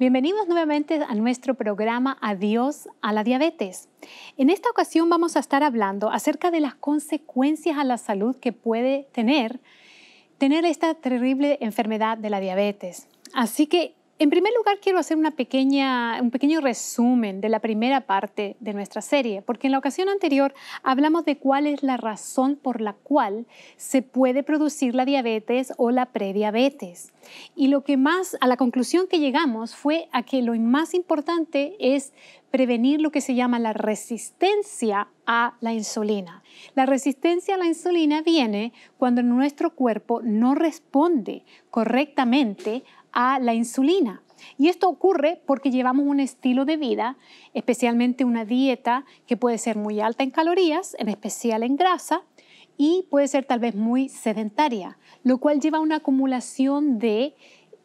Bienvenidos nuevamente a nuestro programa Adiós a la diabetes. En esta ocasión vamos a estar hablando acerca de las consecuencias a la salud que puede tener esta terrible enfermedad de la diabetes. Así que, en primer lugar, quiero hacer un pequeño resumen de la primera parte de nuestra serie, porque en la ocasión anterior hablamos de cuál es la razón por la cual se puede producir la diabetes o la prediabetes. Y a la conclusión que llegamos fue a que lo más importante es prevenir lo que se llama la resistencia a la insulina. La resistencia a la insulina viene cuando nuestro cuerpo no responde correctamente a la insulina. Y esto ocurre porque llevamos un estilo de vida, especialmente una dieta que puede ser muy alta en calorías, en especial en grasa, y puede ser tal vez muy sedentaria, lo cual lleva a una acumulación de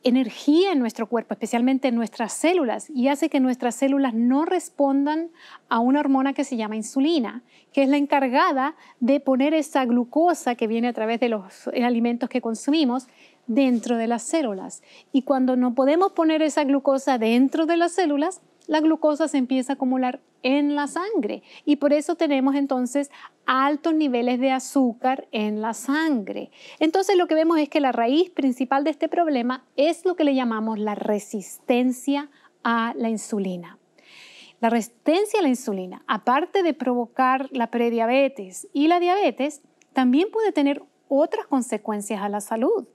energía en nuestro cuerpo, especialmente en nuestras células, y hace que nuestras células no respondan a una hormona que se llama insulina, que es la encargada de poner esa glucosa que viene a través de los alimentos que consumimos dentro de las células. Y cuando no podemos poner esa glucosa dentro de las células, la glucosa se empieza a acumular en la sangre y por eso tenemos entonces altos niveles de azúcar en la sangre. Entonces lo que vemos es que la raíz principal de este problema es lo que le llamamos la resistencia a la insulina. La resistencia a la insulina, aparte de provocar la prediabetes y la diabetes, también puede tener otras consecuencias a la salud.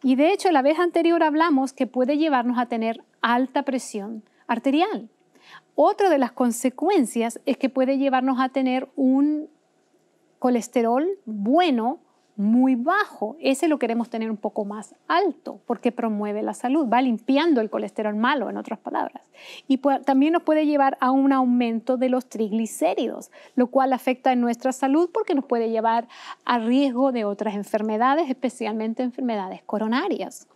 Y de hecho, la vez anterior hablamos que puede llevarnos a tener alta presión arterial. Otra de las consecuencias es que puede llevarnos a tener un colesterol bueno muy bajo. Ese lo queremos tener un poco más alto porque promueve la salud, va limpiando el colesterol malo, en otras palabras. Y también nos puede llevar a un aumento de los triglicéridos, lo cual afecta en nuestra salud porque nos puede llevar a riesgo de otras enfermedades, especialmente enfermedades coronarias.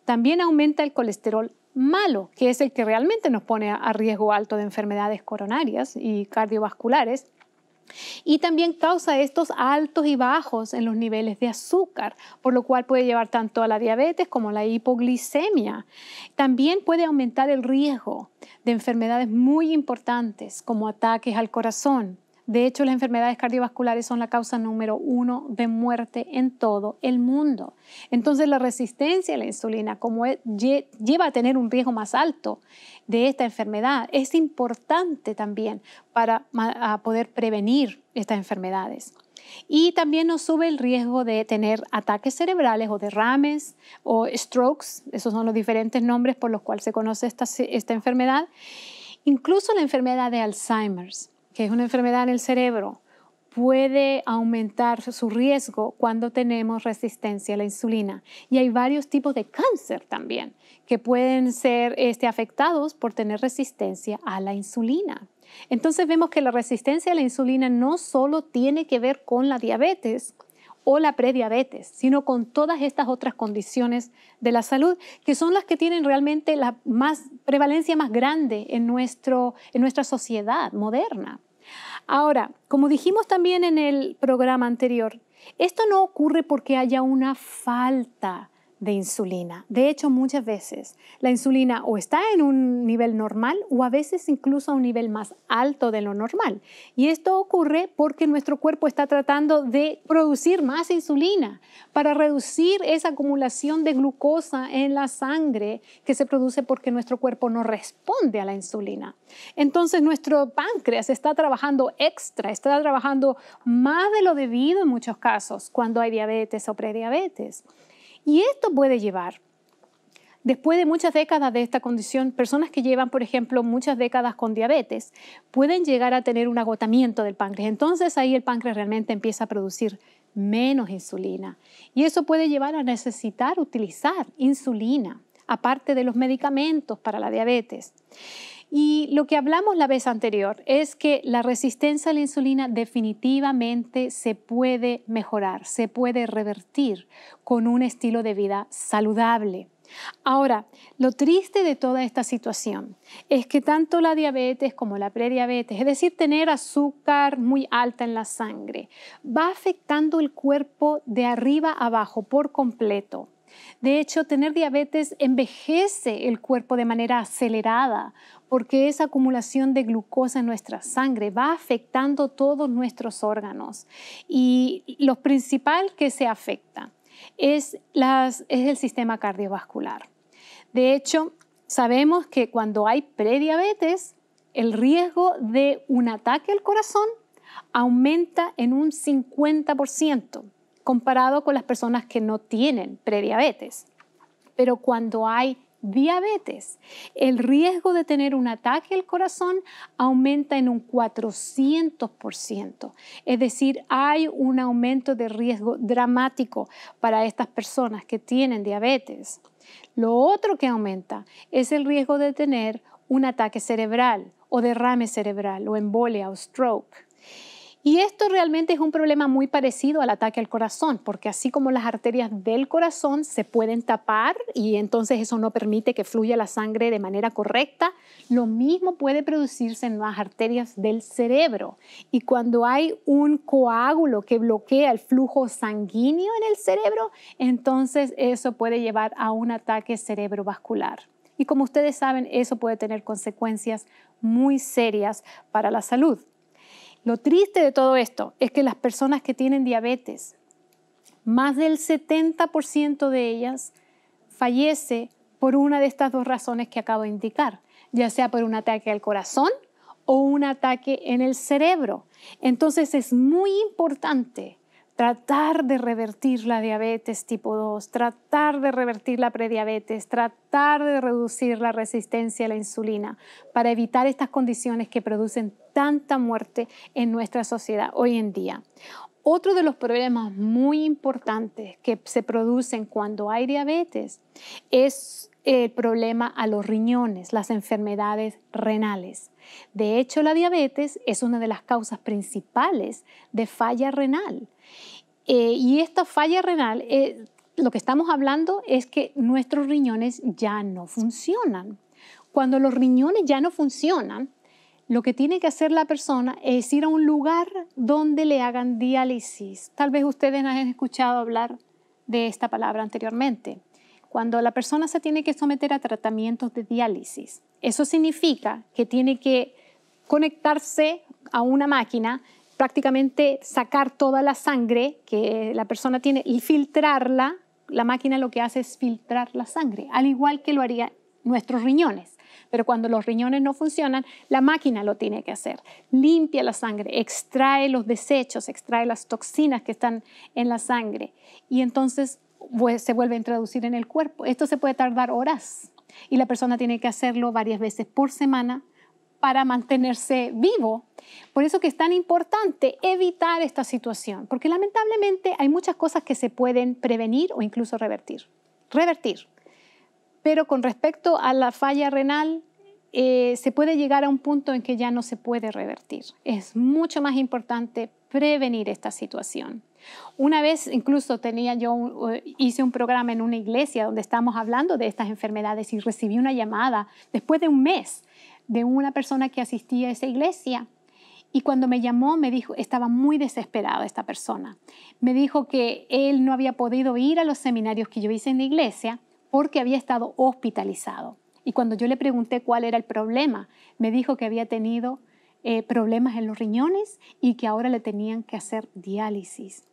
También aumenta el colesterol malo, que es el que realmente nos pone a riesgo alto de enfermedades coronarias y cardiovasculares. Y también causa estos altos y bajos en los niveles de azúcar, por lo cual puede llevar tanto a la diabetes como a la hipoglicemia. También puede aumentar el riesgo de enfermedades muy importantes como ataques al corazón. De hecho, las enfermedades cardiovasculares son la causa número 1 de muerte en todo el mundo. Entonces, la resistencia a la insulina, como lleva a tener un riesgo más alto de esta enfermedad, es importante también para poder prevenir estas enfermedades. Y también nos sube el riesgo de tener ataques cerebrales o derrames o strokes. Esos son los diferentes nombres por los cuales se conoce esta enfermedad. Incluso la enfermedad de Alzheimer, que es una enfermedad en el cerebro, puede aumentar su riesgo cuando tenemos resistencia a la insulina. Y hay varios tipos de cáncer también que pueden ser afectados por tener resistencia a la insulina. Entonces vemos que la resistencia a la insulina no solo tiene que ver con la diabetes o la prediabetes, sino con todas estas otras condiciones de la salud que son las que tienen realmente la prevalencia más grande en nuestra sociedad moderna. Ahora, como dijimos también en el programa anterior, esto no ocurre porque haya una falta de insulina. De hecho, muchas veces la insulina o está en un nivel normal o a veces incluso a un nivel más alto de lo normal. Y esto ocurre porque nuestro cuerpo está tratando de producir más insulina para reducir esa acumulación de glucosa en la sangre que se produce porque nuestro cuerpo no responde a la insulina. Entonces, nuestro páncreas está trabajando extra, está trabajando más de lo debido en muchos casos cuando hay diabetes o prediabetes. Y esto puede llevar, después de muchas décadas de esta condición, personas que llevan, por ejemplo, muchas décadas con diabetes, pueden llegar a tener un agotamiento del páncreas. Entonces ahí el páncreas realmente empieza a producir menos insulina. Y eso puede llevar a necesitar utilizar insulina, aparte de los medicamentos para la diabetes. Y lo que hablamos la vez anterior es que la resistencia a la insulina definitivamente se puede mejorar, se puede revertir con un estilo de vida saludable. Ahora, lo triste de toda esta situación es que tanto la diabetes como la prediabetes, es decir, tener azúcar muy alta en la sangre, va afectando el cuerpo de arriba a abajo por completo. De hecho, tener diabetes envejece el cuerpo de manera acelerada porque esa acumulación de glucosa en nuestra sangre va afectando todos nuestros órganos. Y lo principal que se afecta es el sistema cardiovascular. De hecho, sabemos que cuando hay prediabetes, el riesgo de un ataque al corazón aumenta en un 50% comparado con las personas que no tienen prediabetes. Pero cuando hay diabetes, el riesgo de tener un ataque al corazón aumenta en un 400%. Es decir, hay un aumento de riesgo dramático para estas personas que tienen diabetes. Lo otro que aumenta es el riesgo de tener un ataque cerebral o derrame cerebral o embolia o stroke. Y esto realmente es un problema muy parecido al ataque al corazón, porque así como las arterias del corazón se pueden tapar y entonces eso no permite que fluya la sangre de manera correcta, lo mismo puede producirse en las arterias del cerebro. Y cuando hay un coágulo que bloquea el flujo sanguíneo en el cerebro, entonces eso puede llevar a un ataque cerebrovascular. Y como ustedes saben, eso puede tener consecuencias muy serias para la salud. Lo triste de todo esto es que las personas que tienen diabetes, más del 70% de ellas fallece por una de estas dos razones que acabo de indicar, ya sea por un ataque al corazón o un ataque en el cerebro. Entonces es muy importante tratar de revertir la diabetes tipo 2, tratar de revertir la prediabetes, tratar de reducir la resistencia a la insulina para evitar estas condiciones que producen tanta muerte en nuestra sociedad hoy en día. Otro de los problemas muy importantes que se producen cuando hay diabetes es el problema a los riñones, las enfermedades renales. De hecho, la diabetes es una de las causas principales de falla renal. Y esta falla renal, lo que estamos hablando es que nuestros riñones ya no funcionan. Cuando los riñones ya no funcionan, lo que tiene que hacer la persona es ir a un lugar donde le hagan diálisis. Tal vez ustedes han escuchado hablar de esta palabra anteriormente. Cuando la persona se tiene que someter a tratamientos de diálisis, eso significa que tiene que conectarse a una máquina, prácticamente sacar toda la sangre que la persona tiene y filtrarla. La máquina lo que hace es filtrar la sangre, al igual que lo haría nuestros riñones. Pero cuando los riñones no funcionan, la máquina lo tiene que hacer. Limpia la sangre, extrae los desechos, extrae las toxinas que están en la sangre y entonces se vuelve a introducir en el cuerpo. Esto se puede tardar horas y la persona tiene que hacerlo varias veces por semana para mantenerse vivo. Por eso que es tan importante evitar esta situación, porque lamentablemente hay muchas cosas que se pueden prevenir o incluso revertir. Pero con respecto a la falla renal, se puede llegar a un punto en que ya no se puede revertir. Es mucho más importante prevenir esta situación. Una vez incluso hice un programa en una iglesia donde estábamos hablando de estas enfermedades y recibí una llamada después de un mes de una persona que asistía a esa iglesia. Y cuando me llamó, me dijo, estaba muy desesperada esta persona. Me dijo que él no había podido ir a los seminarios que yo hice en la iglesia porque había estado hospitalizado. Y cuando yo le pregunté cuál era el problema, me dijo que había tenido problemas en los riñones y que ahora le tenían que hacer diálisis.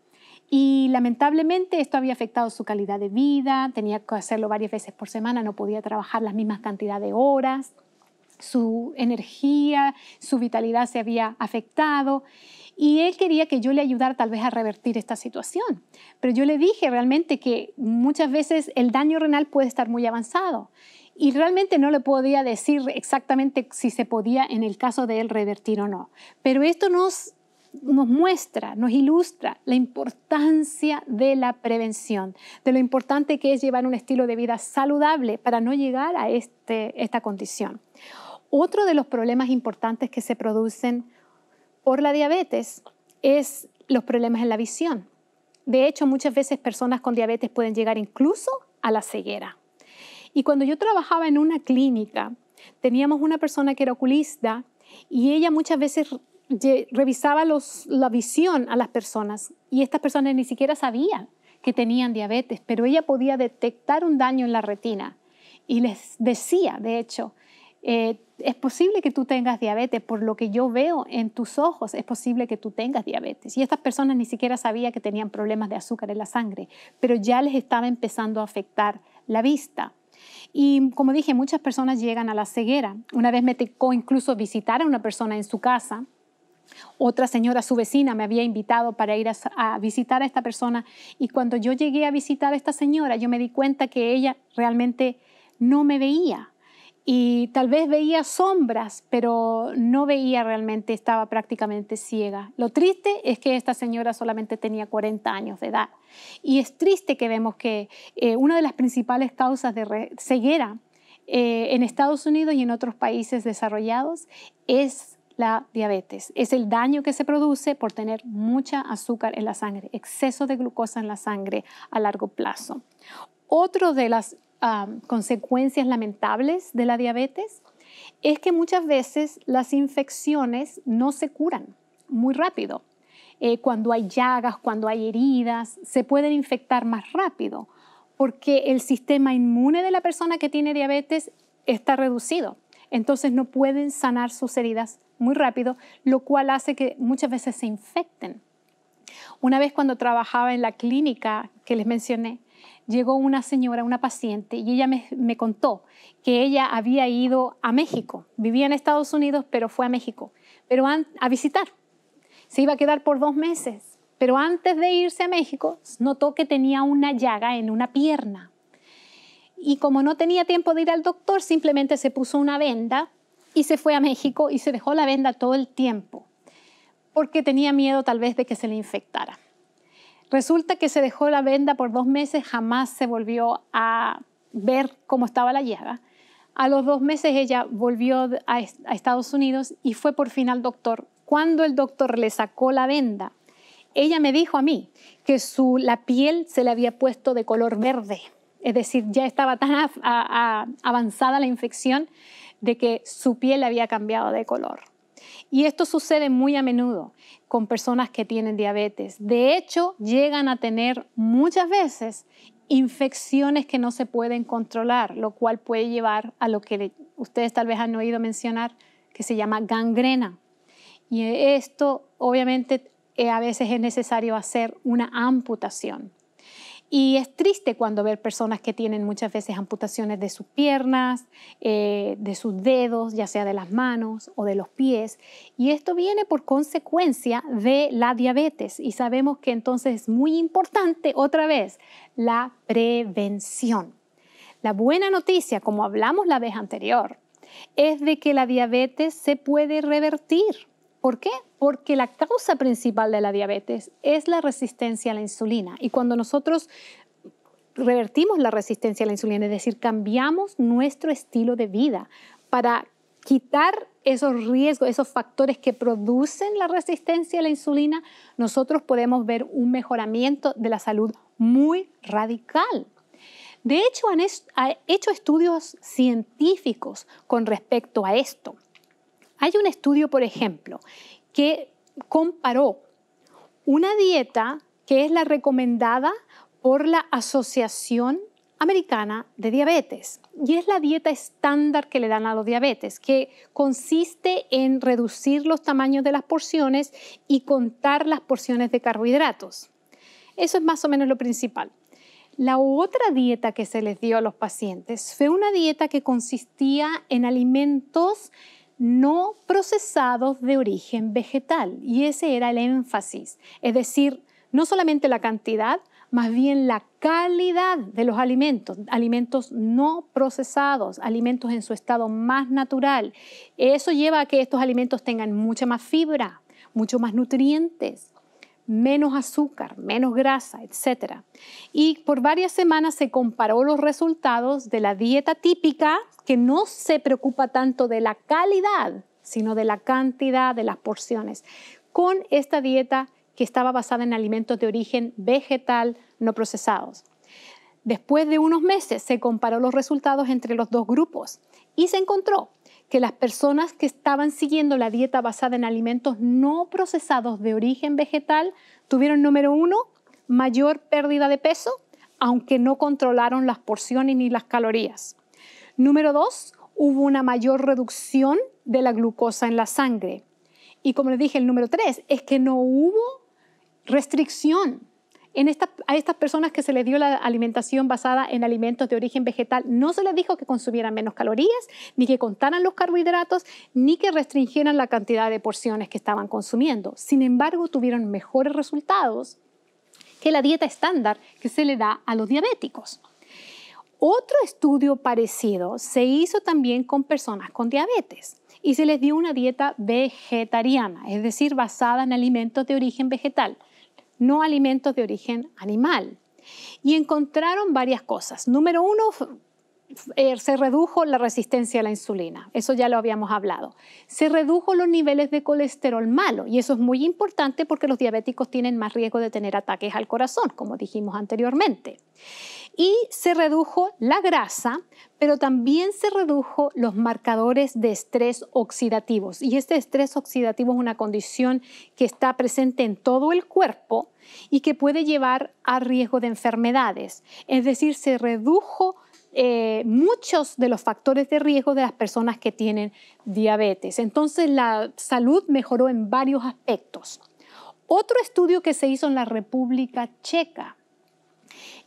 Y lamentablemente esto había afectado su calidad de vida, tenía que hacerlo varias veces por semana, no podía trabajar las mismas cantidad de horas, su energía, su vitalidad se había afectado y él quería que yo le ayudara tal vez a revertir esta situación. Pero yo le dije realmente que muchas veces el daño renal puede estar muy avanzado y realmente no le podía decir exactamente si se podía en el caso de él revertir o no. Pero esto nos muestra, nos ilustra la importancia de la prevención, de lo importante que es llevar un estilo de vida saludable para no llegar a esta condición. Otro de los problemas importantes que se producen por la diabetes es los problemas en la visión. De hecho, muchas veces personas con diabetes pueden llegar incluso a la ceguera. Y cuando yo trabajaba en una clínica, teníamos una persona que era oculista y ella muchas veces revisaba la visión a las personas y estas personas ni siquiera sabían que tenían diabetes, pero ella podía detectar un daño en la retina y les decía, de hecho, es posible que tú tengas diabetes, por lo que yo veo en tus ojos, es posible que tú tengas diabetes. Y estas personas ni siquiera sabían que tenían problemas de azúcar en la sangre, pero ya les estaba empezando a afectar la vista. Y como dije, muchas personas llegan a la ceguera. Una vez me tocó incluso visitar a una persona en su casa. Otra señora, su vecina, me había invitado para ir a visitar a esta persona, y cuando yo llegué a visitar a esta señora, yo me di cuenta que ella realmente no me veía. Y tal vez veía sombras, pero no veía realmente, estaba prácticamente ciega. Lo triste es que esta señora solamente tenía 40 años de edad. Y es triste que vemos que una de las principales causas de ceguera en Estados Unidos y en otros países desarrollados es la diabetes. Es el daño que se produce por tener mucha azúcar en la sangre, exceso de glucosa en la sangre a largo plazo. Otro de las consecuencias lamentables de la diabetes es que muchas veces las infecciones no se curan muy rápido. Cuando hay llagas, cuando hay heridas, se pueden infectar más rápido porque el sistema inmune de la persona que tiene diabetes está reducido. Entonces no pueden sanar sus heridas muy rápido, lo cual hace que muchas veces se infecten. Una vez cuando trabajaba en la clínica que les mencioné, llegó una señora, una paciente, y ella me contó que ella había ido a México. Vivía en Estados Unidos, pero fue a México, pero a visitar. Se iba a quedar por 2 meses, pero antes de irse a México, notó que tenía una llaga en una pierna. Y como no tenía tiempo de ir al doctor, simplemente se puso una venda y se fue a México y se dejó la venda todo el tiempo, porque tenía miedo tal vez de que se le infectara. Resulta que se dejó la venda por 2 meses, jamás se volvió a ver cómo estaba la llaga. A los 2 meses ella volvió a Estados Unidos y fue por fin al doctor. Cuando el doctor le sacó la venda, ella me dijo a mí que la piel se le había puesto de color verde. Es decir, ya estaba tan avanzada la infección de que su piel había cambiado de color. Y esto sucede muy a menudo con personas que tienen diabetes. De hecho, llegan a tener muchas veces infecciones que no se pueden controlar, lo cual puede llevar a lo que ustedes tal vez han oído mencionar, que se llama gangrena. Y esto, obviamente, a veces es necesario hacer una amputación. Y es triste cuando ver personas que tienen muchas veces amputaciones de sus piernas, de sus dedos, ya sea de las manos o de los pies. Y esto viene por consecuencia de la diabetes. Y sabemos que entonces es muy importante, otra vez, la prevención. La buena noticia, como hablamos la vez anterior, es de que la diabetes se puede revertir. ¿Por qué? Porque la causa principal de la diabetes es la resistencia a la insulina. Y cuando nosotros revertimos la resistencia a la insulina, es decir, cambiamos nuestro estilo de vida para quitar esos riesgos, esos factores que producen la resistencia a la insulina, nosotros podemos ver un mejoramiento de la salud muy radical. De hecho, han hecho estudios científicos con respecto a esto. Hay un estudio, por ejemplo, que comparó una dieta que es la recomendada por la Asociación Americana de Diabetes. Y es la dieta estándar que le dan a los diabetes, que consiste en reducir los tamaños de las porciones y contar las porciones de carbohidratos. Eso es más o menos lo principal. La otra dieta que se les dio a los pacientes fue una dieta que consistía en alimentos no procesados de origen vegetal, y ese era el énfasis, es decir, no solamente la cantidad, más bien la calidad de los alimentos, alimentos no procesados, alimentos en su estado más natural. Eso lleva a que estos alimentos tengan mucha más fibra, mucho más nutrientes, menos azúcar, menos grasa, etc. Y por varias semanas se comparó los resultados de la dieta típica, que no se preocupa tanto de la calidad, sino de la cantidad de las porciones, con esta dieta que estaba basada en alimentos de origen vegetal no procesados. Después de unos meses se comparó los resultados entre los dos grupos y se encontró que las personas que estaban siguiendo la dieta basada en alimentos no procesados de origen vegetal tuvieron, número 1, mayor pérdida de peso, aunque no controlaron las porciones ni las calorías. Número 2, hubo una mayor reducción de la glucosa en la sangre. Y como les dije, el número 3 es que no hubo restricción. A estas personas que se les dio la alimentación basada en alimentos de origen vegetal, no se les dijo que consumieran menos calorías, ni que contaran los carbohidratos, ni que restringieran la cantidad de porciones que estaban consumiendo. Sin embargo, tuvieron mejores resultados que la dieta estándar que se le da a los diabéticos. Otro estudio parecido se hizo también con personas con diabetes y se les dio una dieta vegetariana, es decir, basada en alimentos de origen vegetal, no alimentos de origen animal. Y encontraron varias cosas. Número 1, se redujo la resistencia a la insulina. Eso ya lo habíamos hablado. Se redujo los niveles de colesterol malo. Y eso es muy importante porque los diabéticos tienen más riesgo de tener ataques al corazón, como dijimos anteriormente. Y se redujo la grasa, pero también se redujo los marcadores de estrés oxidativos. Y este estrés oxidativo es una condición que está presente en todo el cuerpo y que puede llevar a riesgo de enfermedades. Es decir, se redujo muchos de los factores de riesgo de las personas que tienen diabetes. Entonces, la salud mejoró en varios aspectos. Otro estudio que se hizo en la República Checa,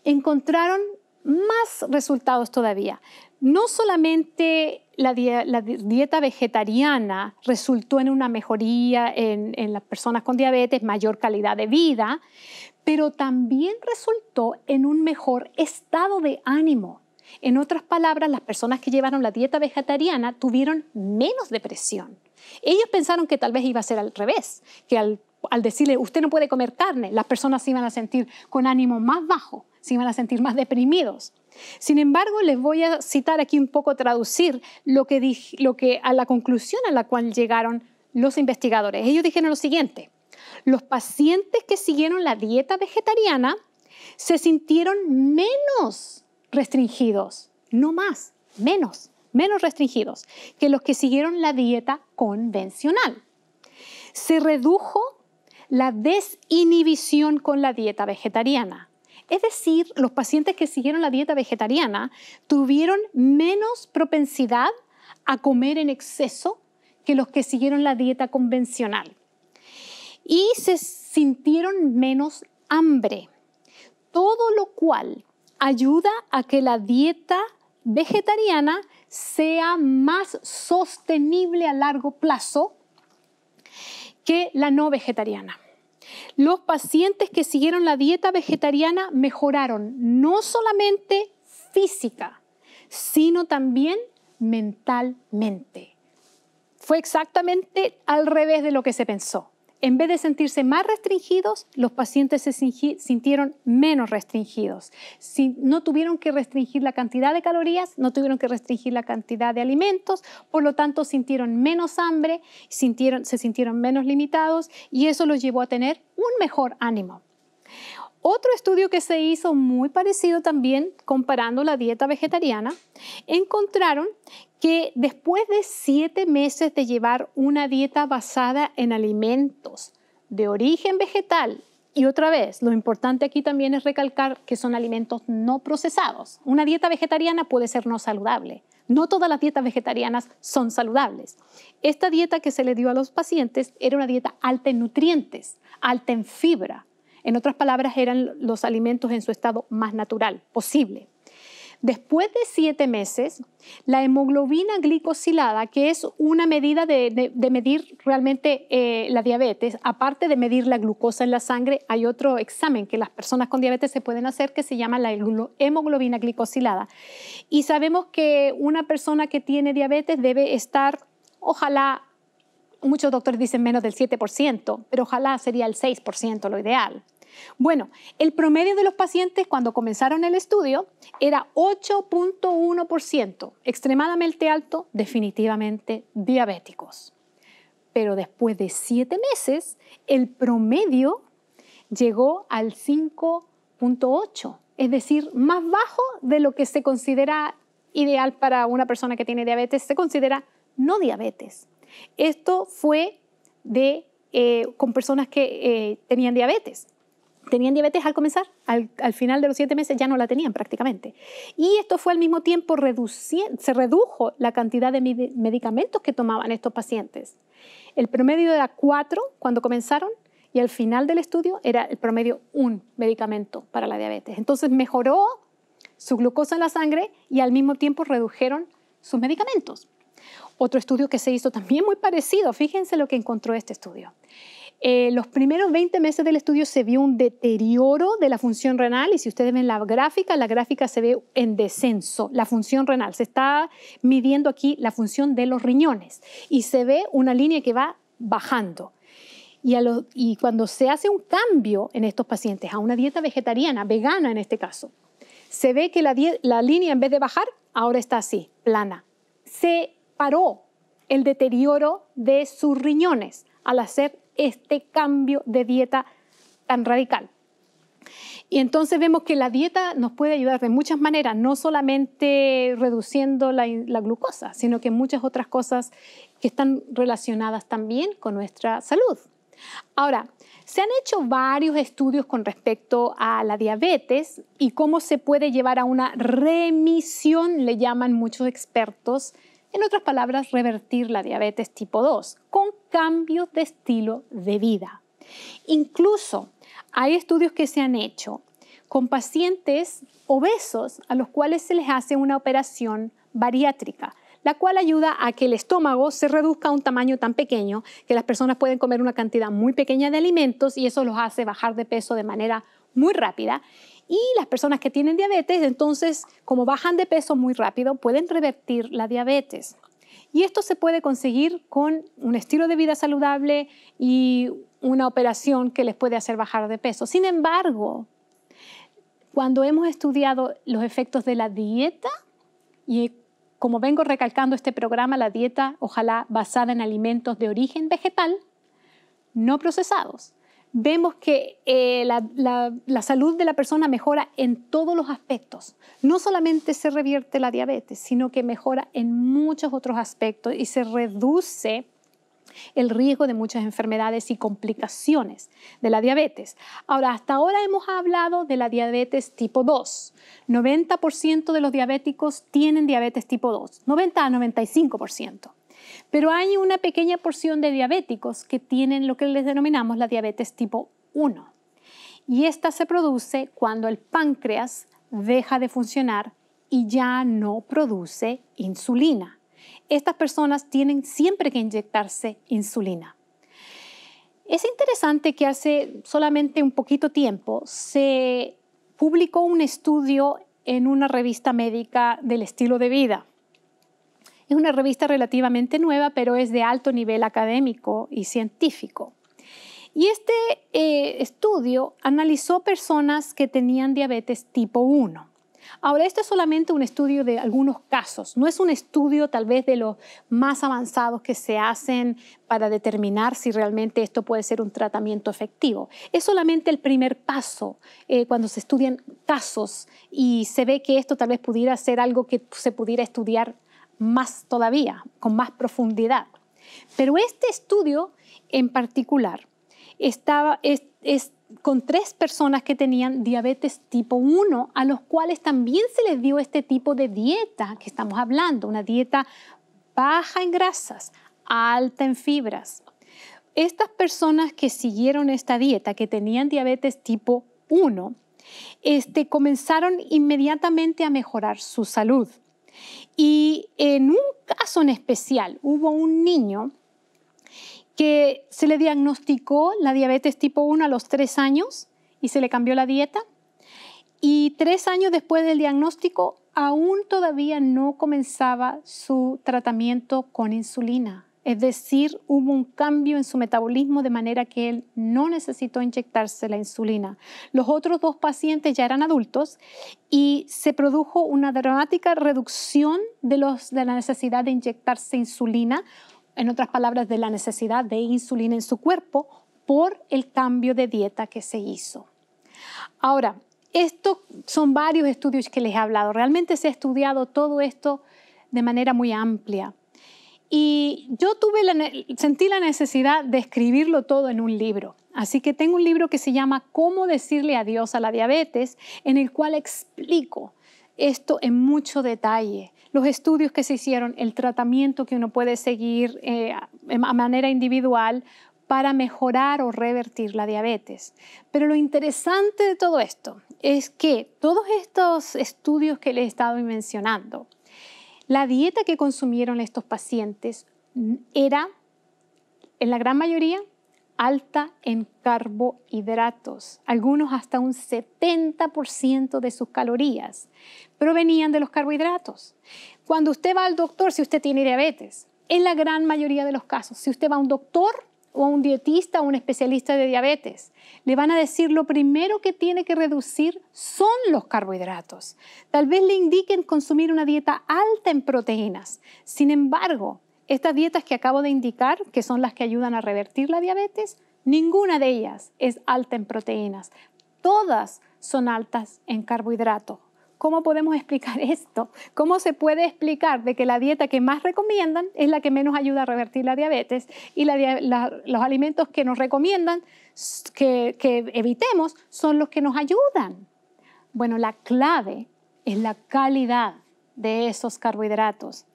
encontraron más resultados todavía. No solamente la dieta vegetariana resultó en una mejoría en las personas con diabetes, mayor calidad de vida, pero también resultó en un mejor estado de ánimo. En otras palabras, las personas que llevaron la dieta vegetariana tuvieron menos depresión. Ellos pensaron que tal vez iba a ser al revés, que al decirle usted no puede comer carne, las personas se iban a sentir con ánimo más bajo, se iban a sentir más deprimidos. Sin embargo, les voy a citar aquí un poco, traducir lo que a la conclusión a la cual llegaron los investigadores. Ellos dijeron lo siguiente: los pacientes que siguieron la dieta vegetariana se sintieron menos restringidos, no más, menos restringidos que los que siguieron la dieta convencional. Se redujo la desinhibición con la dieta vegetariana. Es decir, los pacientes que siguieron la dieta vegetariana tuvieron menos propensidad a comer en exceso que los que siguieron la dieta convencional. Y se sintieron menos hambre, todo lo cual ayuda a que la dieta vegetariana sea más sostenible a largo plazo que la no vegetariana. Los pacientes que siguieron la dieta vegetariana mejoraron no solamente física, sino también mentalmente. Fue exactamente al revés de lo que se pensó. En vez de sentirse más restringidos, los pacientes se sintieron menos restringidos. No tuvieron que restringir la cantidad de calorías, no tuvieron que restringir la cantidad de alimentos, por lo tanto sintieron menos hambre, se sintieron menos limitados y eso los llevó a tener un mejor ánimo. Otro estudio que se hizo muy parecido también, comparando la dieta vegetariana, encontraron que después de 7 meses de llevar una dieta basada en alimentos de origen vegetal, y otra vez, lo importante aquí también es recalcar que son alimentos no procesados. Una dieta vegetariana puede ser no saludable. No todas las dietas vegetarianas son saludables. Esta dieta que se le dio a los pacientes era una dieta alta en nutrientes, alta en fibra. En otras palabras, eran los alimentos en su estado más natural posible. Después de 7 meses, la hemoglobina glicosilada, que es una medida de medir realmente la diabetes, aparte de medir la glucosa en la sangre, hay otro examen que las personas con diabetes se pueden hacer que se llama la hemoglobina glicosilada. Y sabemos que una persona que tiene diabetes debe estar, ojalá, muchos doctores dicen menos del 7%, pero ojalá sería el 6% lo ideal. Bueno, el promedio de los pacientes cuando comenzaron el estudio era 8.1%, extremadamente alto, definitivamente diabéticos. Pero después de 7 meses, el promedio llegó al 5.8%, es decir, más bajo de lo que se considera ideal para una persona que tiene diabetes, se considera no diabetes. Esto fue con personas que tenían diabetes. tenían diabetes al comenzar, al final de los 7 meses ya no la tenían prácticamente. Y esto fue al mismo tiempo se redujo la cantidad de medicamentos que tomaban estos pacientes. El promedio era 4 cuando comenzaron y al final del estudio era el promedio 1 medicamento para la diabetes. Entonces mejoró su glucosa en la sangre y al mismo tiempo redujeron sus medicamentos. Otro estudio que se hizo también muy parecido, fíjense lo que encontró este estudio. Los primeros 20 meses del estudio se vio un deterioro de la función renal y si ustedes ven la gráfica se ve en descenso, la función renal. Se está midiendo aquí la función de los riñones y se ve una línea que va bajando. Y cuando se hace un cambio en estos pacientes a una dieta vegetariana, vegana en este caso, se ve que la línea en vez de bajar, ahora está así, plana. Se paró el deterioro de sus riñones al hacer este cambio de dieta tan radical. Y entonces vemos que la dieta nos puede ayudar de muchas maneras, no solamente reduciendo la glucosa, sino que muchas otras cosas que están relacionadas también con nuestra salud. Ahora, se han hecho varios estudios con respecto a la diabetes y cómo se puede llevar a una remisión, le llaman muchos expertos. En otras palabras, revertir la diabetes tipo 2 con cambios de estilo de vida. Incluso hay estudios que se han hecho con pacientes obesos a los cuales se les hace una operación bariátrica, la cual ayuda a que el estómago se reduzca a un tamaño tan pequeño que las personas pueden comer una cantidad muy pequeña de alimentos y eso los hace bajar de peso de manera muy rápida. Y las personas que tienen diabetes, entonces, como bajan de peso muy rápido, pueden revertir la diabetes. Y esto se puede conseguir con un estilo de vida saludable y una operación que les puede hacer bajar de peso. Sin embargo, cuando hemos estudiado los efectos de la dieta, y como vengo recalcando este programa, la dieta ojalá basada en alimentos de origen vegetal, no procesados, vemos que la salud de la persona mejora en todos los aspectos. No solamente se revierte la diabetes, sino que mejora en muchos otros aspectos y se reduce el riesgo de muchas enfermedades y complicaciones de la diabetes. Ahora, hasta ahora hemos hablado de la diabetes tipo 2. 90% de los diabéticos tienen diabetes tipo 2, 90 a 95%. Pero hay una pequeña porción de diabéticos que tienen lo que les denominamos la diabetes tipo 1. Y esta se produce cuando el páncreas deja de funcionar y ya no produce insulina. Estas personas tienen siempre que inyectarse insulina. Es interesante que hace solamente un poquito tiempo se publicó un estudio en una revista médica del estilo de vida. Es una revista relativamente nueva, pero es de alto nivel académico y científico. Y este estudio analizó personas que tenían diabetes tipo 1. Ahora, esto es solamente un estudio de algunos casos, no es un estudio tal vez de los más avanzados que se hacen para determinar si realmente esto puede ser un tratamiento efectivo. Es solamente el primer paso cuando se estudian casos y se ve que esto tal vez pudiera ser algo que se pudiera estudiar más todavía, con más profundidad. Pero este estudio en particular es con 3 personas que tenían diabetes tipo 1, a los cuales también se les dio este tipo de dieta que estamos hablando, una dieta baja en grasas, alta en fibras. Estas personas que siguieron esta dieta, que tenían diabetes tipo 1, comenzaron inmediatamente a mejorar su salud. Y en un caso en especial, hubo un niño que se le diagnosticó la diabetes tipo 1 a los 3 años y se le cambió la dieta. Y 3 años después del diagnóstico, aún todavía no comenzaba su tratamiento con insulina. Es decir, hubo un cambio en su metabolismo de manera que él no necesitó inyectarse la insulina. Los otros 2 pacientes ya eran adultos y se produjo una dramática reducción de la necesidad de inyectarse insulina, en otras palabras, de la necesidad de insulina en su cuerpo por el cambio de dieta que se hizo. Ahora, estos son varios estudios que les he hablado. Realmente se ha estudiado todo esto de manera muy amplia. Y yo sentí la necesidad de escribirlo todo en un libro. Así que tengo un libro que se llama Cómo decirle adiós a la diabetes, en el cual explico esto en mucho detalle, los estudios que se hicieron, el tratamiento que uno puede seguir a manera individual para mejorar o revertir la diabetes. Pero lo interesante de todo esto es que todos estos estudios que les he estado mencionando, la dieta que consumieron estos pacientes era, en la gran mayoría, alta en carbohidratos, algunos hasta un 70% de sus calorías provenían de los carbohidratos. Cuando usted va al doctor, si usted tiene diabetes, en la gran mayoría de los casos, si usted va a un doctor o a un dietista o un especialista de diabetes, le van a decir lo primero que tiene que reducir son los carbohidratos. Tal vez le indiquen consumir una dieta alta en proteínas. Sin embargo, estas dietas que acabo de indicar, que son las que ayudan a revertir la diabetes, ninguna de ellas es alta en proteínas. Todas son altas en carbohidratos. ¿Cómo podemos explicar esto? ¿Cómo se puede explicar de que la dieta que más recomiendan es la que menos ayuda a revertir la diabetes y los alimentos que nos recomiendan que evitemos son los que nos ayudan? Bueno, la clave es la calidad de esos carbohidratos.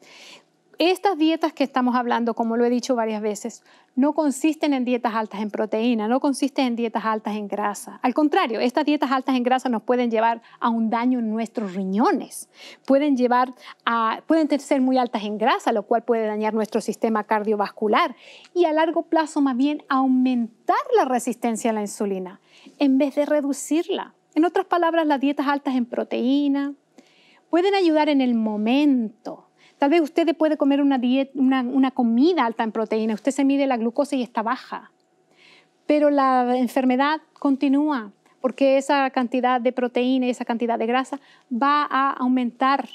Estas dietas que estamos hablando, como lo he dicho varias veces, no consisten en dietas altas en proteína, no consisten en dietas altas en grasa. Al contrario, estas dietas altas en grasa nos pueden llevar a un daño en nuestros riñones. Pueden ser muy altas en grasa, lo cual puede dañar nuestro sistema cardiovascular y a largo plazo más bien aumentar la resistencia a la insulina en vez de reducirla. En otras palabras, las dietas altas en proteína pueden ayudar en el momento. Tal vez usted puede comer una comida alta en proteína, usted se mide la glucosa y está baja, pero la enfermedad continúa porque esa cantidad de proteína y esa cantidad de grasa va a aumentar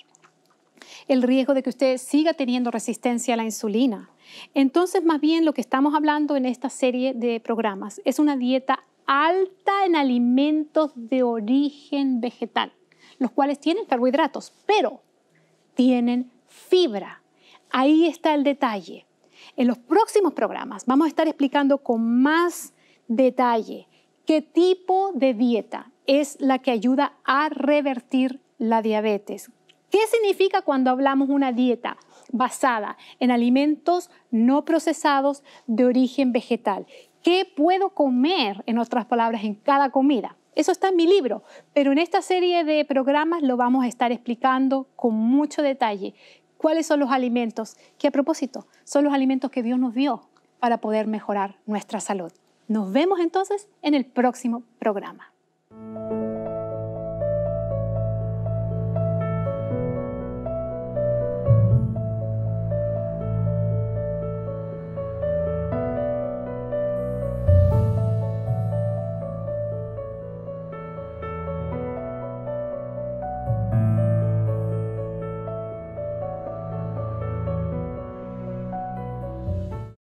el riesgo de que usted siga teniendo resistencia a la insulina. Entonces, más bien lo que estamos hablando en esta serie de programas es una dieta alta en alimentos de origen vegetal, los cuales tienen carbohidratos, pero tienen fibra. Ahí está el detalle. En los próximos programas vamos a estar explicando con más detalle qué tipo de dieta es la que ayuda a revertir la diabetes. ¿Qué significa cuando hablamos una dieta basada en alimentos no procesados de origen vegetal? ¿Qué puedo comer, en otras palabras, en cada comida? Eso está en mi libro, pero en esta serie de programas lo vamos a estar explicando con mucho detalle. ¿Cuáles son los alimentos que, a propósito, son los alimentos que Dios nos dio para poder mejorar nuestra salud? Nos vemos entonces en el próximo programa.